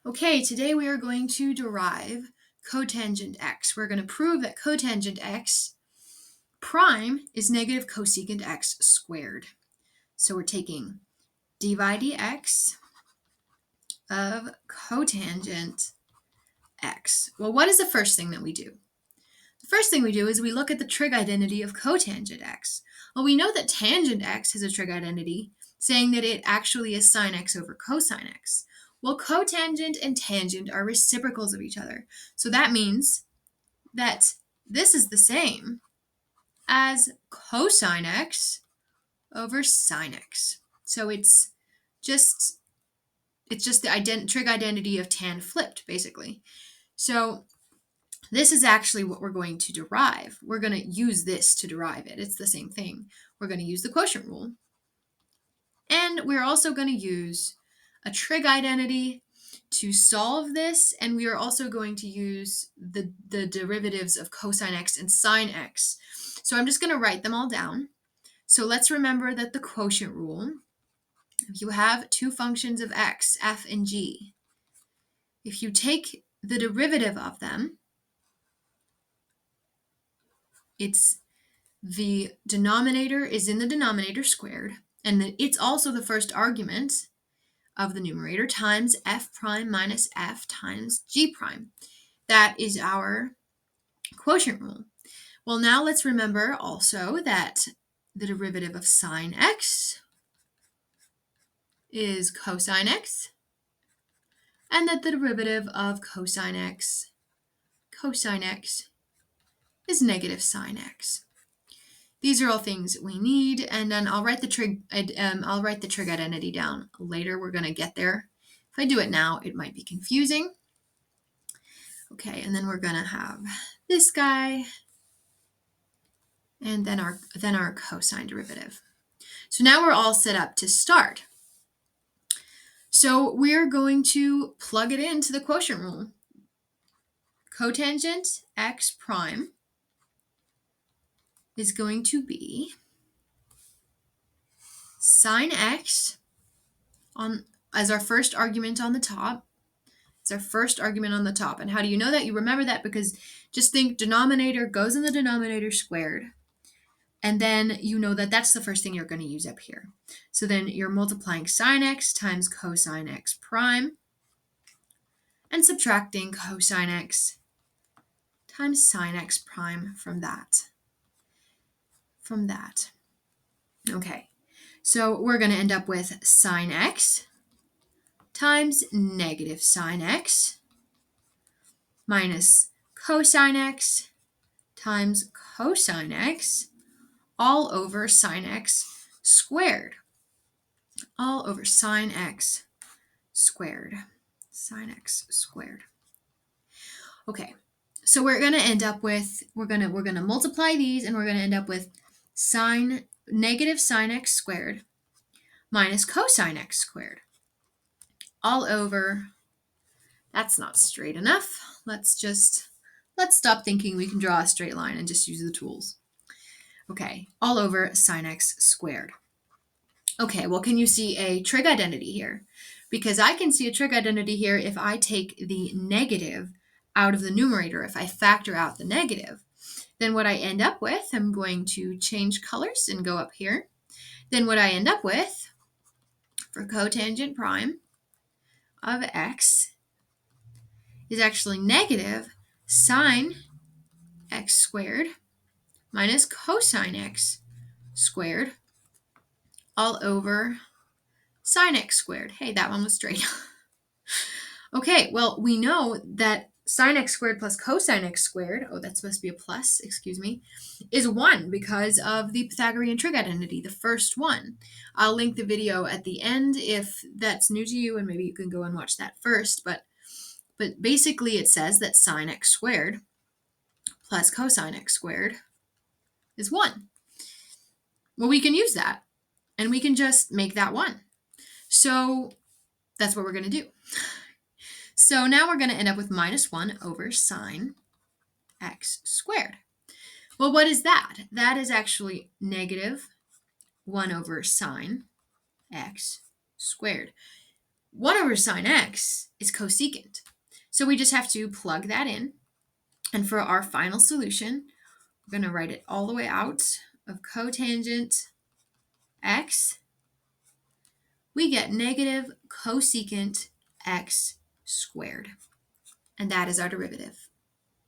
Okay, today we are going to derive cotangent x. We're going to prove that cotangent x prime is negative cosecant x squared. So we're taking dy dx of cotangent x. Well, what is the first thing that we do? The first thing we do is we look at the trig identity of cotangent x. Well, we know that tangent x has a trig identity, saying that it actually is sine x over cosine x. Well, cotangent and tangent are reciprocals of each other. So that means that this is the same as cosine x over sine x. So it's just the trig identity of tan flipped, basically. So this is actually what we're going to derive. We're going to use this to derive it. It's the same thing. We're going to use the quotient rule. And we're also going to use a trig identity to solve this. And we are also going to use the derivatives of cosine x and sine x. So I'm just going to write them all down. So let's remember that the quotient rule, if you have two functions of x, f and g, if you take the derivative of them, it's the denominator is in the denominator squared, and it's also the first argument of the numerator times f prime minus f times g prime. That is our quotient rule. Well, now let's remember also that the derivative of sine x is cosine x, and that the derivative of cosine x is negative sine x. These are all things we need, and then I'll write the trig identity down later. We're going to get there. If I do it now, it might be confusing. Okay, and then we're going to have this guy, and then our cosine derivative. So now we're all set up to start. So we're going to plug it into the quotient rule. Cotangent x prime is going to be sine x as our first argument on the top. It's our first argument on the top. And how do you know that? You remember that because just think denominator goes in the denominator squared. And then you know that that's the first thing you're going to use up here. So then you're multiplying sine x times cosine x prime and subtracting cosine x times sine x prime from that. Okay, so we're going to end up with sine x times negative sine x minus cosine x times cosine x all over sine x squared. All over sine x squared. Sine x squared. Okay, so we're going to end up with, we're going to multiply these, and we're going to end up with negative sine x squared minus cosine x squared all over, that's not straight enough. Let's stop thinking we can draw a straight line and just use the tools. Okay, all over sine x squared. Okay, well, can you see a trig identity here? Because I can see a trig identity here if I take the negative out of the numerator. If I factor out the negative, then what I end up with, I'm going to change colors and go up here. Then what I end up with for cotangent prime of x is actually negative sine x squared minus cosine x squared all over sine x squared. Hey, that one was straight. Okay, well, we know that sine x squared plus cosine x squared, oh, that's supposed to be a plus, excuse me, is 1 because of the Pythagorean trig identity, the first one. I'll link the video at the end if that's new to you, and maybe you can go and watch that first. But basically it says that sine x squared plus cosine x squared is 1. Well, we can use that, and we can just make that 1. So that's what we're going to do. So now we're going to end up with minus 1 over sine x squared. Well, what is that? That is actually negative 1 over sine x squared. 1 over sine x is cosecant. So we just have to plug that in. And for our final solution, we're going to write it all the way out of cotangent x. We get negative cosecant x squared. And that is our derivative.